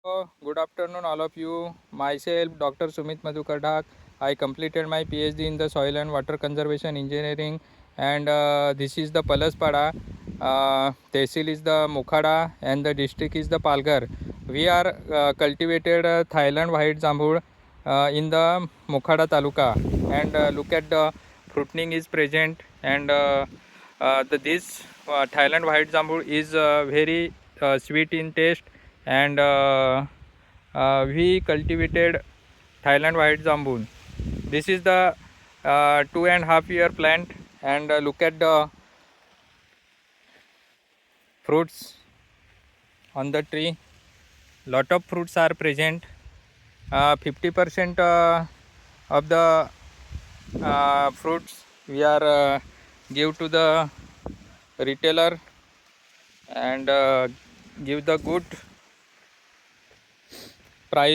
Good afternoon, all of you. Myself, Dr. Sumit Madhukar Dhak. I completed my PhD in the Soil and Water Conservation Engineering, and this is the Palaspada. Tehsil is the Mukhada, and the district is the Palghar. We are cultivated Thailand white jambud in the Mukhada Taluka, and look at the fruiting is present, and this Thailand white jambud is very sweet in taste, and we cultivated Thailand white jambun. This is the 2.5 year plant, and look at the fruits on the tree. Lot of fruits are present. 50% of the fruits we are give to the retailer, and give the good price